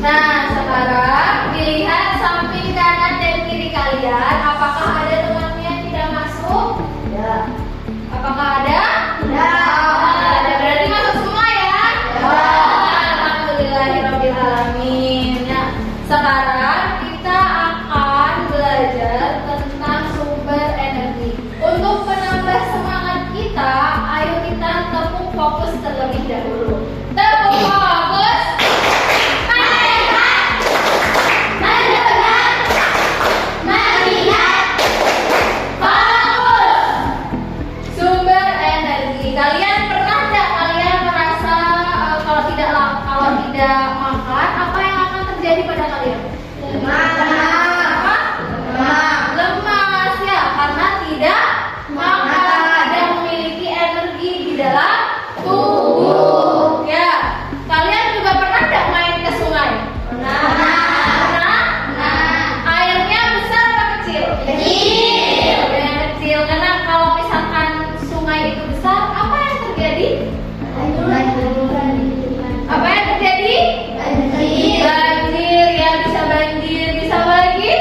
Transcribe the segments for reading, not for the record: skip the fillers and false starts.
Nah, sekarang dilihat samping kanan dan kiri kalian. Apakah ada temannya yang tidak masuk? Ya. Apakah ada? Ada. Berarti masuk semua ya? Alhamdulillahirrabbilalamin. Ya. Sekarang kita akan belajar tentang sumber energi. Untuk menambah semangat kita, ayo kita tepuk fokus terlebih dahulu. Tepuk fokus. Tidak makan, apa yang akan terjadi pada kalian? Lemas ya, karena tidak makan, tidak memiliki energi di dalam tubuh. Ya, kalian juga pernah tidak main ke sungai? Pernah. Airnya besar atau kecil? Kecil. Karena kalau misalkan sungai itu besar, apa yang terjadi? Apa yang terjadi? Banjir ya, bisa banjir, bisa lagi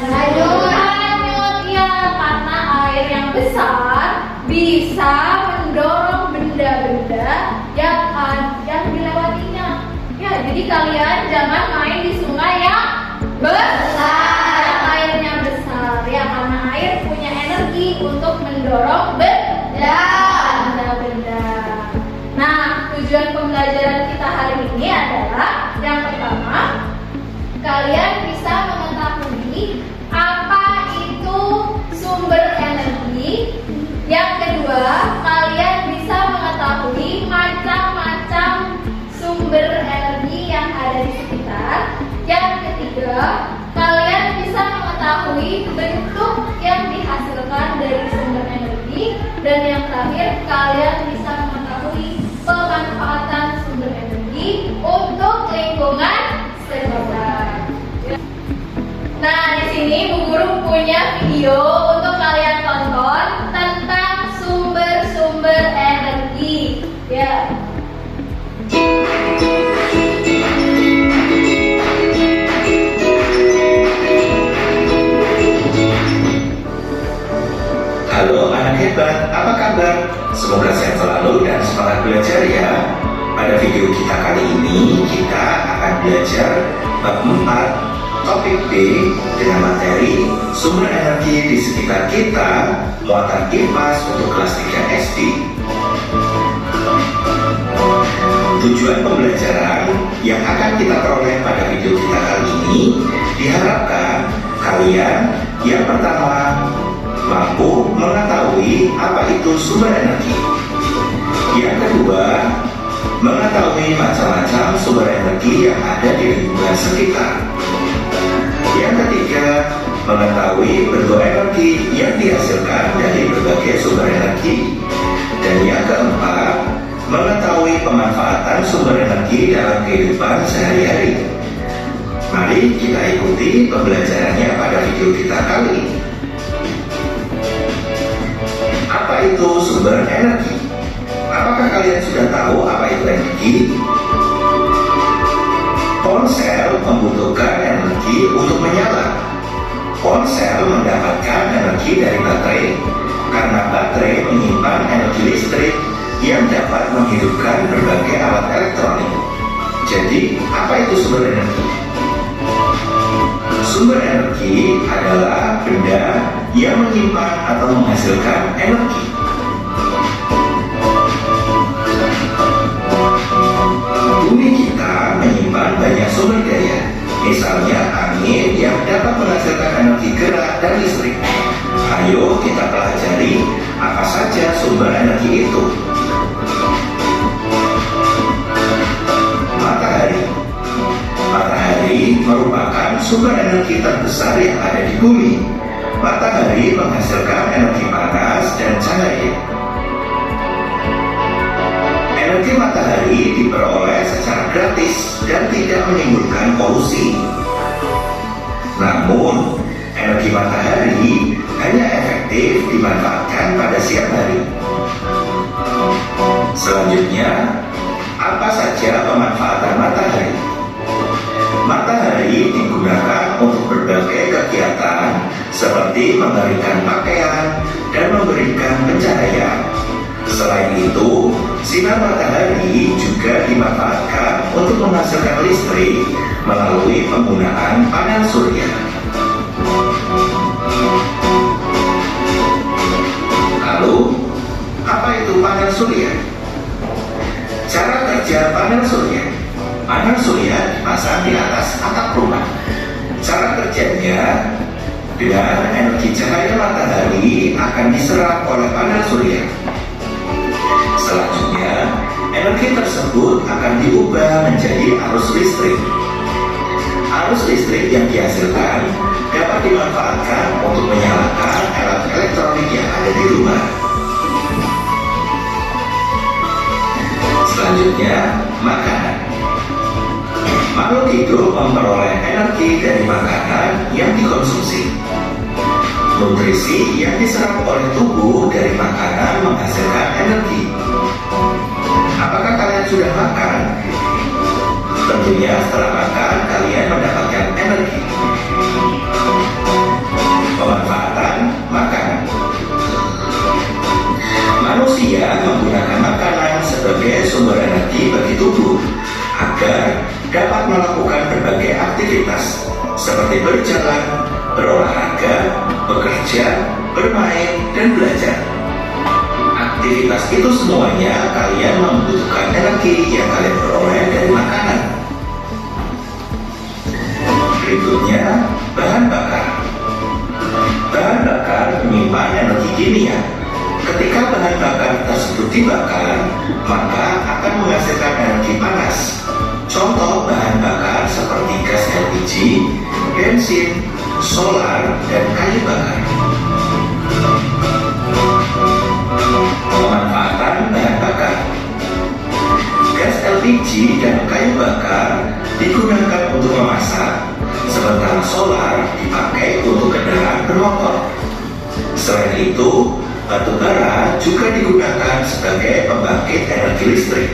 hanyut ya, karena air yang besar bisa mendorong benda-benda yang dilewatinya. Ya, jadi kalian jangan main di sungai yang besar, yang airnya besar ya, karena air punya energi untuk mendorong benda-benda. Nah, tujuan pembelajaran kita hari ini adalah yang pertama, kalian bisa mengetahui apa itu sumber energi. Yang kedua, kalian bisa mengetahui macam-macam sumber energi yang ada di sekitar. Yang ketiga, kalian bisa mengetahui bentuk yang dihasilkan dari sumber energi. Dan yang terakhir, kalian bisa mengetahui pemanfaatan sumber energi untuk lingkungan sekitar. Nah, di sini Bu Guru punya video untuk kalian tonton tentang sumber-sumber energi. Ya. Halo anak hebat, apa kabar? Semoga sehat selalu dan semangat belajar ya. Pada video kita kali ini, kita akan belajar bab 4, topik B dengan materi sumber energi di sekitar kita, muatan kipas untuk kelas 3 SD. Tujuan pembelajaran yang akan kita peroleh pada video kita kali ini diharapkan kalian yang pertama mampu mengetahui apa itu sumber energi. Yang kedua, mengetahui macam-macam sumber energi yang ada di lingkungan sekitar. Yang ketiga, mengetahui bentuk energi yang dihasilkan dari berbagai sumber energi. Dan yang keempat, mengetahui pemanfaatan sumber energi dalam kehidupan sehari-hari. Mari kita ikuti pembelajarannya pada video kita kali ini. Apa itu sumber energi? Apakah kalian sudah tahu apa itu energi? Ponsel membutuhkan energi untuk menyala. Ponsel mendapatkan energi dari baterai karena baterai menyimpan energi listrik yang dapat menghidupkan berbagai alat elektronik. Jadi, apa itu sumber energi? Sumber energi adalah benda yang menyimpan atau menghasilkan energi. Bumi kita menyimpan banyak sumber daya, misalnya angin yang dapat menghasilkan energi gerak dan listrik. Ayo kita pelajari apa saja sumber energi itu. Matahari merupakan sumber energi terbesar yang ada di bumi. Matahari menghasilkan energi panas dan cahaya. Energi matahari diperoleh secara gratis dan tidak menimbulkan polusi. Namun, energi matahari hanya efektif dimanfaatkan pada siang hari. Selanjutnya, apa saja pemanfaatan matahari? Matahari digunakan untuk berbagai kegiatan seperti mengeringkan pakaian dan memberikan pencahayaan. Selain itu, sinar matahari juga dimanfaatkan untuk menghasilkan listrik melalui penggunaan panel surya. Lalu, apa itu panel surya? Cara kerja panel surya. Panel surya dipasang di atas atap rumah. Cara kerjanya, dengan energi cahaya matahari akan diserap oleh panel surya. Selanjutnya, energi tersebut akan diubah menjadi arus listrik. Arus listrik yang dihasilkan dapat dimanfaatkan untuk menyalakan alat elektronik yang ada di rumah. Selanjutnya, makanan. Makhluk hidup memperoleh energi dari makanan yang dikonsumsi. Nutrisi yang diserap oleh tubuh dari makanan menghasilkan energi. Apakah kalian sudah makan? Tentunya setelah makan kalian mendapatkan energi. Pemanfaatan makanan. Manusia menggunakan makanan sebagai sumber energi bagi tubuh agar dapat melakukan berbagai aktivitas seperti berjalan, berolahraga, bekerja, bermain, dan belajar. Aktivitas itu semuanya kalian membutuhkan energi yang kalian peroleh dari makanan. Berikutnya, bahan bakar. Bahan bakar menyimpan energi kimia. Ketika bahan bakar tersebut dibakar, maka akan menghasilkan energi panas. Contoh bahan bakar seperti gas LPG, bensin, solar, dan kayu bakar. Pemanfaatan bahan bakar. Gas LPG dan kayu bakar digunakan untuk memasak, sementara solar dipakai untuk kendaraan bermotor. Selain itu, batu bara juga digunakan sebagai pembangkit energi listrik.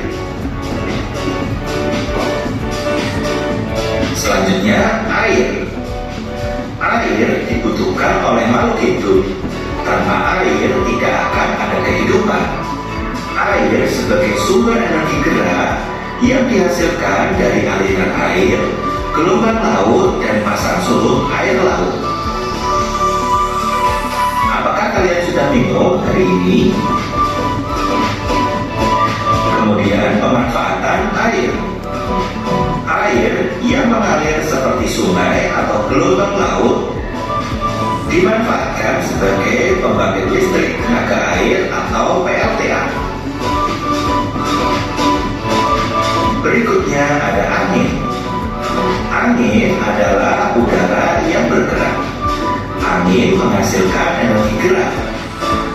Selanjutnya, air. Air dibutuhkan oleh makhluk hidup. Tanpa air tidak akan ada kehidupan. Air sebagai sumber energi gerak yang dihasilkan dari aliran air, gelombang laut, dan pasang surut air laut. Apakah kalian sudah minum hari ini? Kemudian pemanfaatan air. Air yang mengalir seperti sungai atau gelombang laut dimanfaatkan sebagai pembangkit listrik tenaga air atau PLTA. Berikutnya ada angin. Angin adalah udara yang bergerak. Angin menghasilkan energi gerak.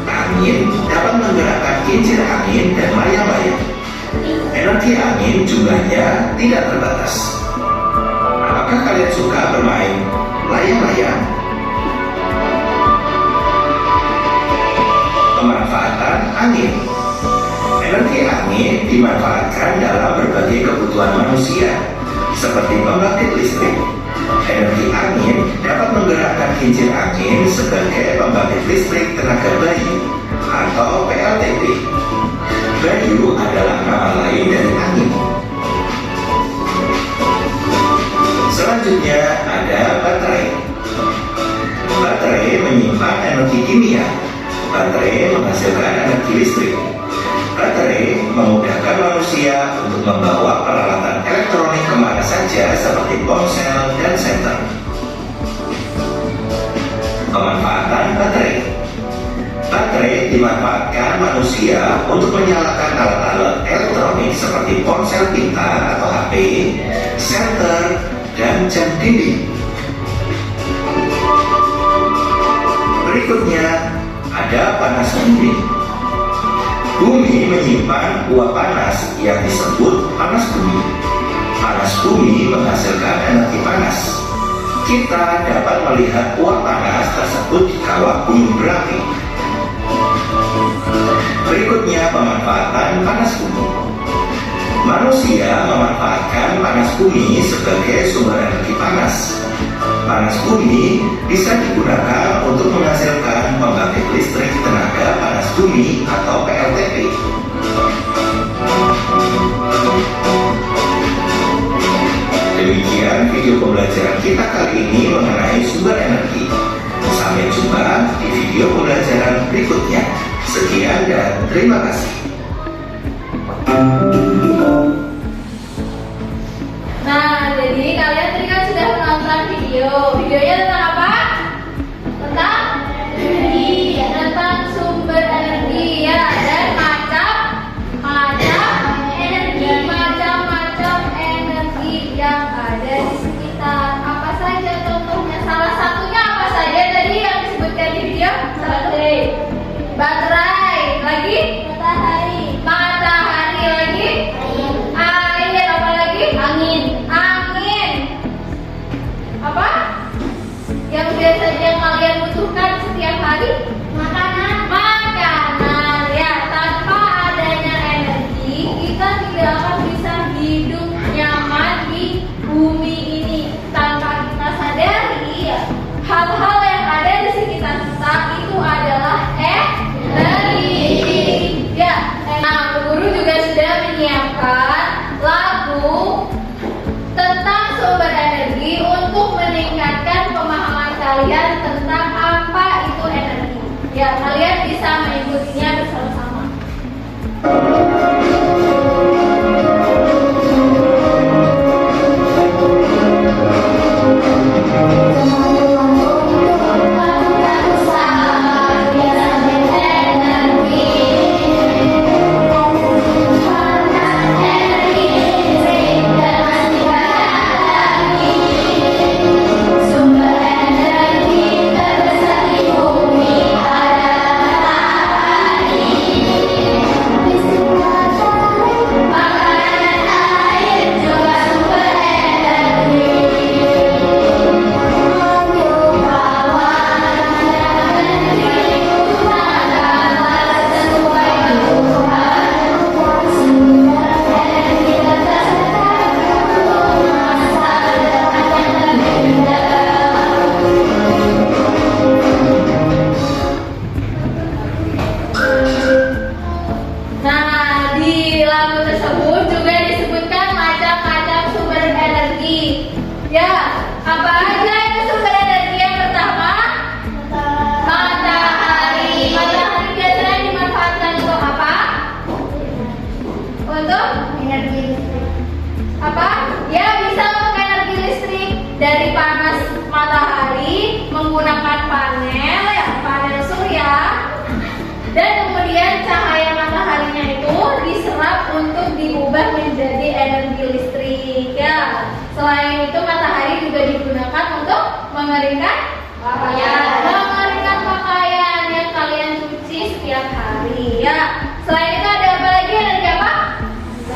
Angin dapat menggerakkan kincir angin dan layang-layang. Energi angin jumlahnya tidak terbatas. Apakah kalian suka bermain layang-layang? Pemanfaatan angin. Energi angin dimanfaatkan dalam berbagai kebutuhan manusia, seperti pembangkit listrik. Energi angin dapat menggerakkan kincir angin sebagai pembangkit listrik tenaga bayu atau PLTB. Bayu adalah nama lain dari angin. Selanjutnya ada baterai. Baterai menyimpan energi kimia. Baterai menghasilkan energi listrik. Baterai memudahkan manusia untuk membawa peralatan elektronik kemana saja seperti ponsel dan senter. Pemanfaatan baterai. Baterai dimanfaatkan manusia untuk menyalakan alat-alat elektronik seperti ponsel pintar atau HP, senter, dan jam dinding. Berikutnya ada panas bumi. Bumi menyimpan uap panas yang disebut panas bumi. Panas bumi menghasilkan energi panas. Kita dapat melihat uap panas tersebut di kawah gunung berapi. Berikutnya pemanfaatan panas bumi. Manusia memanfaatkan panas bumi sebagai sumber energi panas. Panas bumi bisa digunakan untuk menghasilkan pembangkit listrik tenaga panas bumi atau PLTP. Demikian video pembelajaran kita kali ini mengenai sumber energi. Sampai jumpa di video pembelajaran berikutnya. Sekian dan terima kasih. Nah, jadi kalian tadi kan sudah menonton videonya tentang apa? Tentang energi, tentang sumber energi ya, dan macam-macam energi yang ada di sekitar. Apa saja contohnya? Salah satunya apa saja tadi yang disebutkan di video? Baterai, lagi? Matahari lagi? Air, apa lagi? Angin. Apa? Yang biasanya kalian butuhkan setiap hari? Makanan. Ya, tanpa adanya energi, kita tidak akan bisa hidup nyaman di bumi ini. Tanpa kita sadari, ya, hal-hal yang ada di sekitar kita itu adalah energi. Ya, nah, guru juga sudah menyiapkan lagu tentang sumber energi untuk meningkatkan pemahaman kalian tentang apa itu energi. Ya, kalian bisa mengikutinya bersama-sama. Nah, di lagu tersebut juga disebutkan macam-macam sumber energi. Ya, apa aja itu sumber energi? Yang pertama, matahari. Matahari biasanya dimanfaatkan untuk apa? Untuk energi listrik. Apa? Ya, bisa untuk energi listrik dari panas matahari menggunakan panel, ya, panel surya. Dan kemudian cahaya mataharinya itu diserap untuk diubah menjadi energi listrik. Ya, selain itu matahari juga digunakan untuk mengeringkan pakaian yang kalian cuci setiap hari. Ya, selain itu ada apa lagi? Energi apa?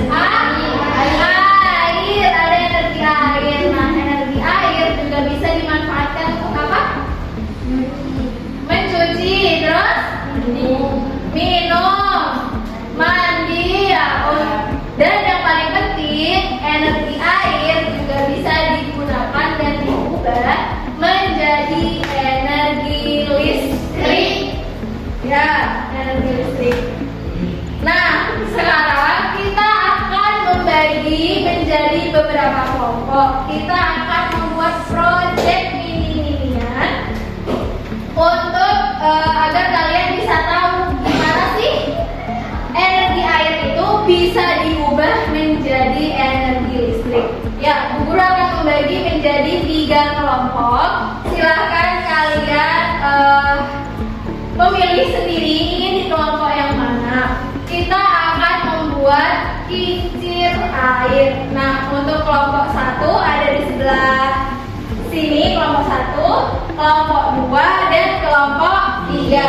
Air. Ada energi air. Nah, energi air juga bisa dimanfaatkan untuk apa? Mencuci, terus minum, mandi, ya. Dan yang paling penting, energi air juga bisa digunakan dan diubah menjadi energi listrik. Ya, energi listrik. Nah, sekarang kita akan membagi menjadi beberapa kelompok. Kita akan membuat proyek mini-minian untuk agar kalian bisa tahu gimana sih energi air itu bisa diubah menjadi energi listrik. Ya, Bu Guru akan membagi menjadi 3 kelompok. Silahkan kalian memilih sendiri ingin di kelompok yang mana. Kita akan membuat kincir air. Nah, untuk kelompok 1 ada di sebelah sini, kelompok 1, kelompok 2, dan kelompok 3.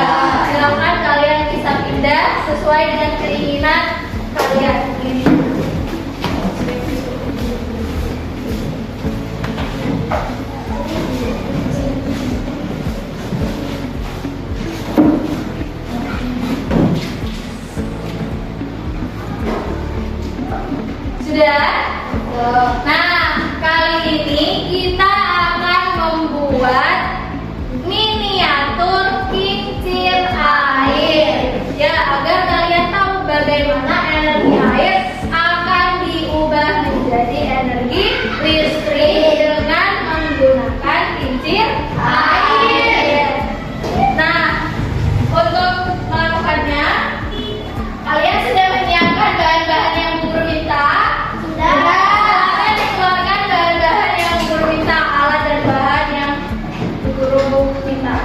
Silakan kalian bisa pindah sesuai dengan keinginan kalian. listrik dengan menggunakan kincir air. Nah, untuk melakukannya, kalian sudah menyiapkan bahan-bahan yang guru minta? Sudah. Kalian dikeluarkan bahan-bahan yang guru minta, alat dan bahan yang guru minta.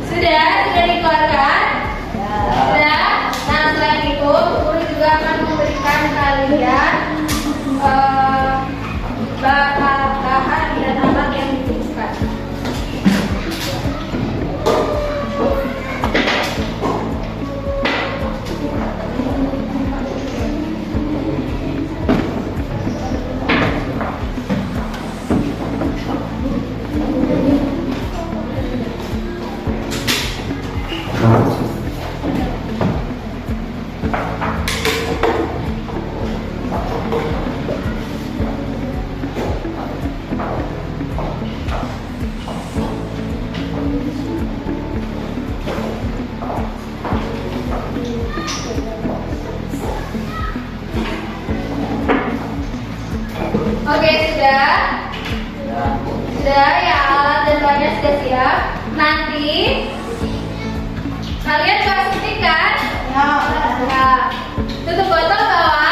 Sudah dikeluarkan? Sudah. Nah, selain itu, guru juga akan memberikan kalian bahan dan alat yang dibutuhkan. Oke, sudah? Sudah ya, alat dan bahannya sudah siap. Nanti kalian bawa suntik kan? Ya. Tutup botol bawa?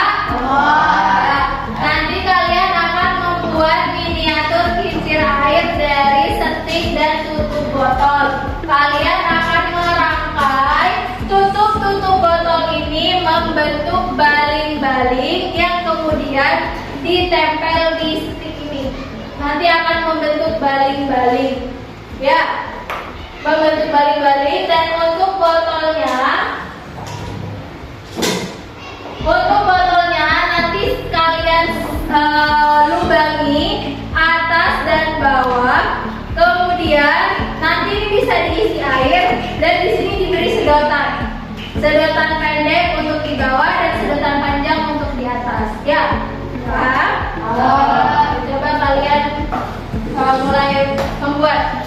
Ya. Nanti kalian akan membuat miniatur kincir air dari suntik dan tutup botol. Kalian akan merangkai tutup botol ini membentuk baling-baling yang kemudian ditempel di stick ini. Nanti akan membentuk baling-baling. Ya. Membentuk baling-baling, dan untuk botolnya nanti kalian lubangi atas dan bawah. Kemudian nanti ini bisa diisi air, dan di sini diberi sedotan pendek untuk di bawah dan sedotan panjang untuk di atas. Ya. Coba kalian mulai membuat.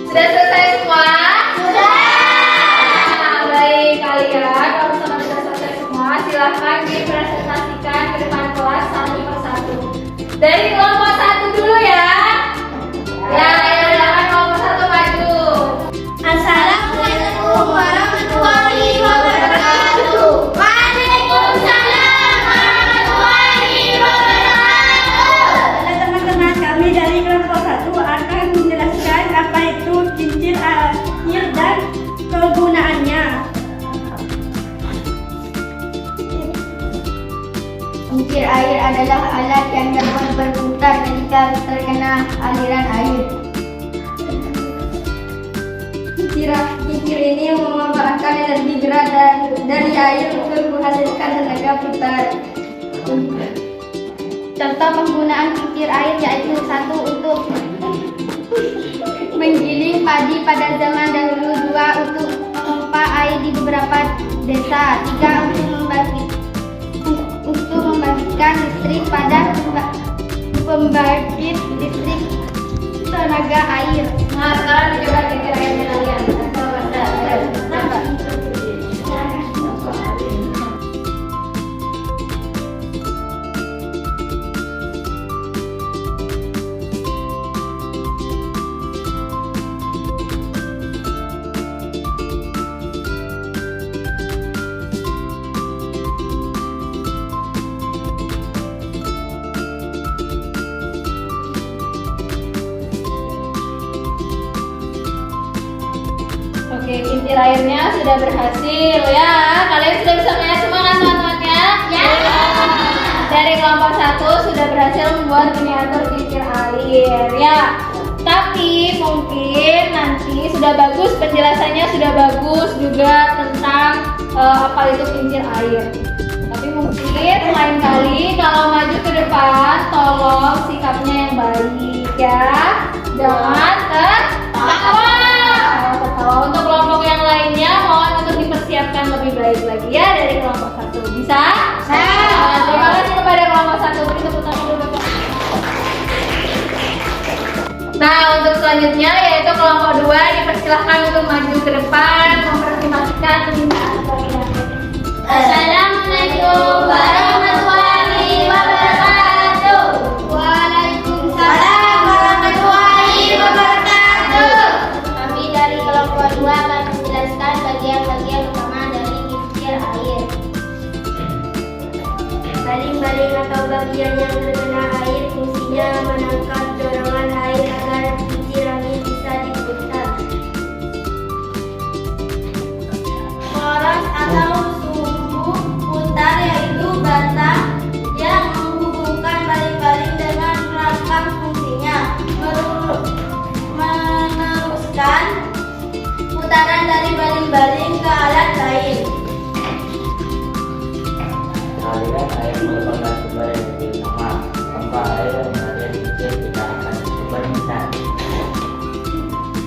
Sudah selesai semua? Sudah. Nah, baik kalian, kalau misalkan sudah selesai semua, silahkan dipresentasikan ke depan kelas satu persatu. Dari kelompok 1 dulu ya. Ya, silakan kelompok 1 maju. Assalamualaikum warahmatullahi wabarakatuh. Waalaikumsalam warahmatullahi wabarakatuh. Teman-teman, kami dari kelompok 1 akan menjelaskan apa itu kincir air dan kegunaannya. Kincir air adalah alat yang dapat berputar ketika terkena aliran air. Kincir ini memanfaatkan energi gerak dari air untuk menghasilkan tenaga putar. Contoh penggunaan kincir air yaitu 1 untuk menggiling padi pada zaman dahulu, 2 untuk memompa air di beberapa desa, 3 untuk membagikan listrik pada pembangkit listrik tenaga air. Nah, sekarang dicoba kincir airnya kalian. Oke, kincir airnya sudah berhasil ya. Kalian sudah bisa melihat semua kan teman-temannya? Ya. Dari kelompok 1 sudah berhasil membuat miniatur kincir air ya. Tapi mungkin nanti sudah bagus penjelasannya, sudah bagus juga tentang apa itu kincir air. Tapi mungkin lain kali kalau maju ke depan tolong sikapnya yang baik ya. Jangan tertawa. Untuk kelompok yang lainnya mohon untuk dipersiapkan lebih baik lagi ya dari kelompok 1. Bisa? Terima kasih kepada kelompok 1. Beri tepuk tangan dulu Bapak. Nah, untuk selanjutnya yaitu kelompok 2 dipersilahkan untuk maju ke depan mempresentasikan pembinaan kalian. Assalamualaikum warahmatullahi wabarakatuh. Waalaikumsalam warahmatullahi wabarakatuh. Kami dari kelompok 2 akan menjelaskan bagian-bagian utama dari kincir air. Baling-baling atau bagian yang terkena air fungsinya menangkap dorongan air agar kincir angin bisa diputar. Poros atau sumbu putar yaitu batang yang menghubungkan baling-baling dengan perangkap fungsinya meneruskan putaran dari baling-baling ke alat lain. Aliran air merupakan sumber energi utama. Tanpa air yang mengalir kincir tidak akan sumber besar.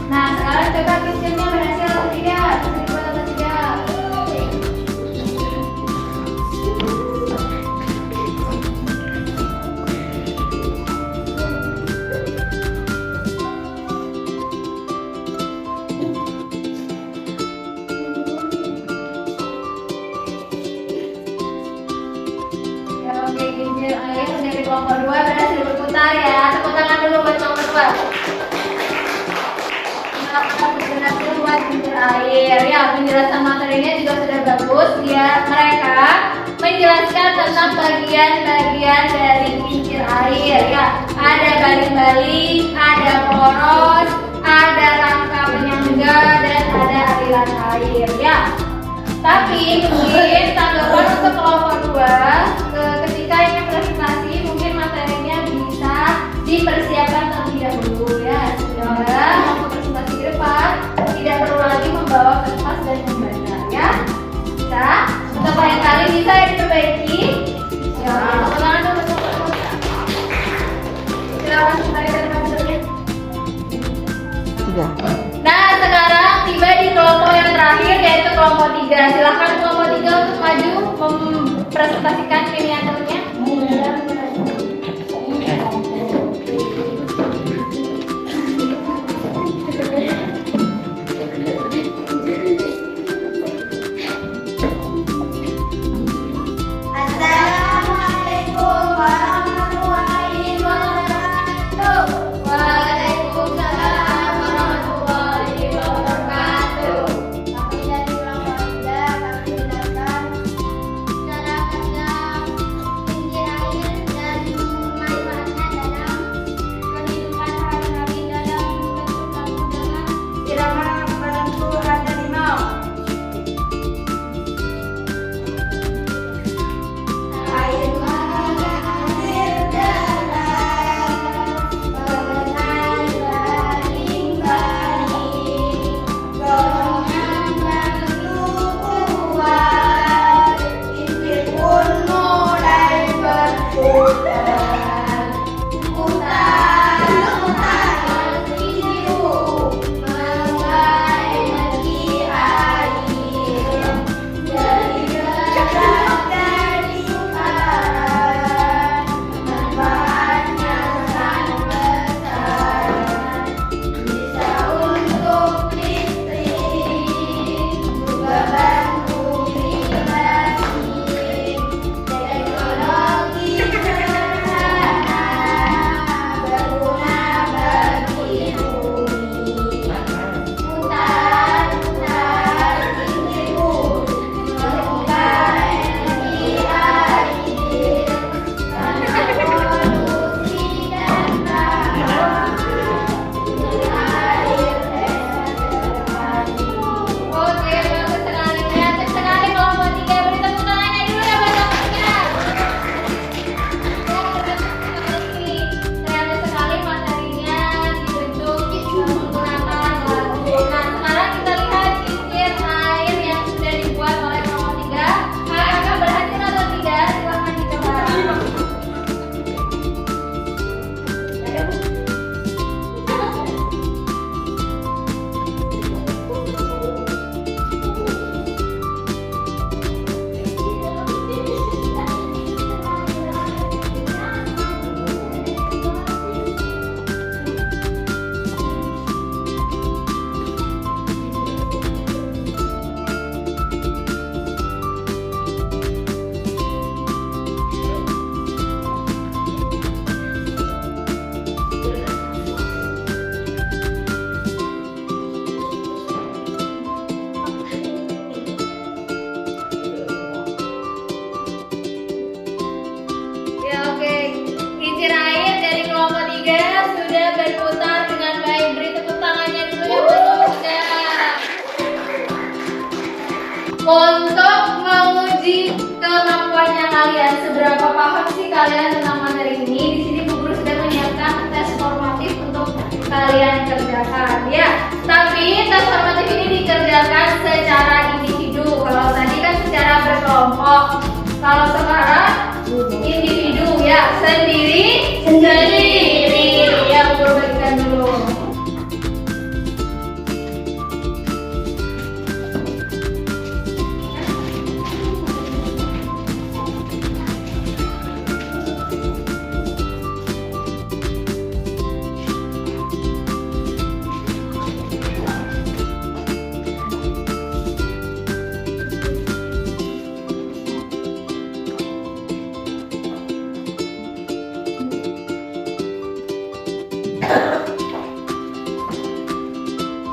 Nah, sekarang coba kincirnya berhasil atau tidak? Bisa dibuat atau tidak? Ya, oke, kincir air dari kelompok 2 berhasil berputar ya. Tepuk tangan dulu buat kelompok 2. Berhasil buat kincir air ya. Penjelasan materinya juga sudah bagus ya. Mereka menjelaskan tentang bagian-bagian dari kincir air ya. Ada baling-baling, ada poros, ada rangka penyangga, dan ada aliran air ya. Tapi mungkin tanggapan untuk kelompok 2 ketika ingin presentasi mungkin materinya bisa dipersiapkan terlebih dahulu ya. Sehingga waktu presentasi ke depan tidak perlu lagi membawa kertas dan membaca ya. Bisa? Untuk lain kali bisa ya diperbaiki. Ya, silakan dulu. Silakan kembali ke depan dulu. Nah, sekarang tiba di kelompok yang terakhir yaitu kelompok 3. Silahkan kelompok 3 untuk maju mempresentasikan miniaturnya. Untuk menguji kemampuannya kalian, seberapa paham sih kalian tentang materi ini? Di sini Bu Guru sudah menyiapkan tes formatif untuk kalian kerjakan, ya. Tapi tes formatif ini dikerjakan secara individu. Kalau tadi kan secara berkelompok. Kalau sekarang individu, ya, sendiri. Ya, Bu Guru bagikan dulu.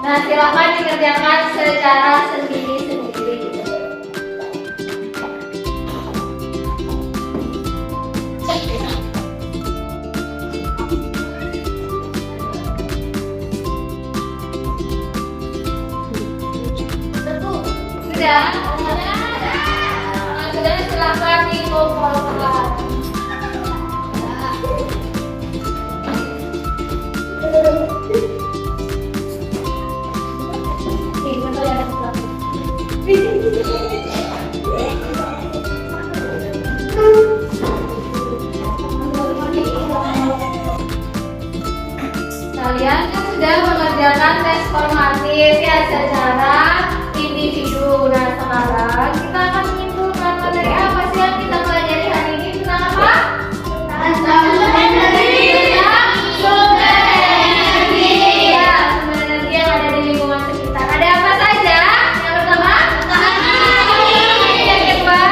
Nah, silakan dikerjakan secara sendiri-sendiri. Sudah? Nah, sudah, silakan dikumpulkan. Kalian kan sudah mengerjakan tes formatif, ya, secara individu. Nah, sekarang kita akan menyimpulkan materi apa sih yang kita pelajari hari ini tentang apa? Tentang sumber energi. Ya, sumber energi yang ada di lingkungan sekitar. Ada apa saja? Yang pertama, yang kedua,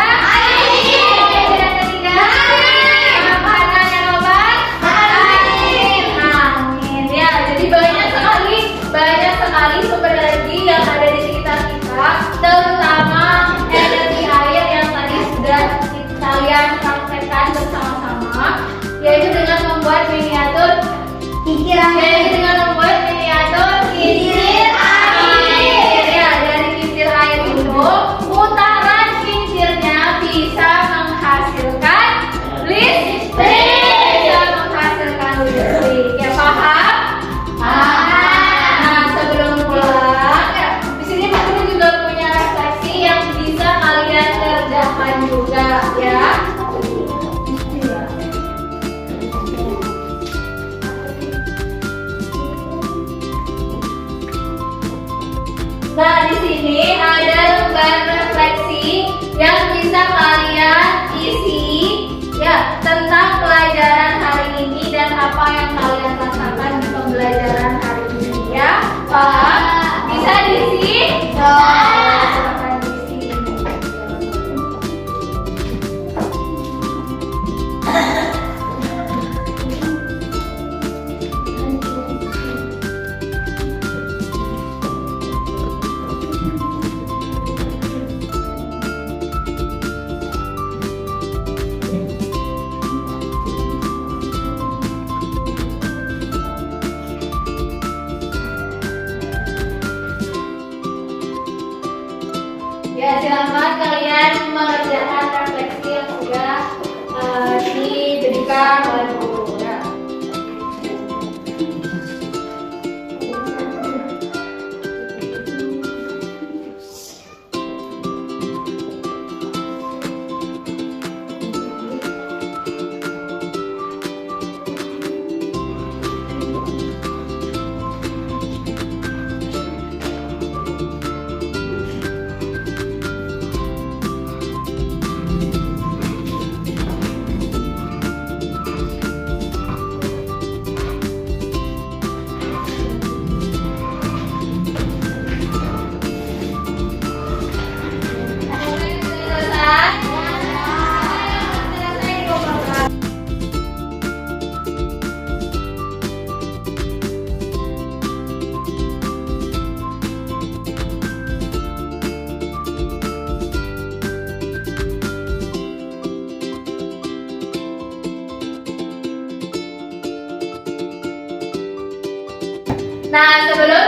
yang ketiga, makanan yang obat, angin. Ya, jadi banyak sekali sumber energi yang ada di sekitar kita, terutama energi air yang tadi sudah kalian praktekkan bersama-sama, yaitu dengan membuat miniatur kincir air. Ya, dari kincir air itu, putaran kincirnya bisa menghasilkan listrik. Ya, paham? Nah, sebelum pulang, ya, di sini Bu Guru juga punya refleksi yang bisa kalian kerjakan juga, ya. Nah, di sini ada lembar refleksi yang bisa kalian isi, ya, tentang pelajaran hari ini dan apa yang kalian rasakan di pembelajaran hari ini, ya. Paham? Bisa diisi? Silakan diisi. Ya, silakan kalian mengerjakan refleksi yang sudah diberikan oleh Bu Guru, ya. Nah, sebelum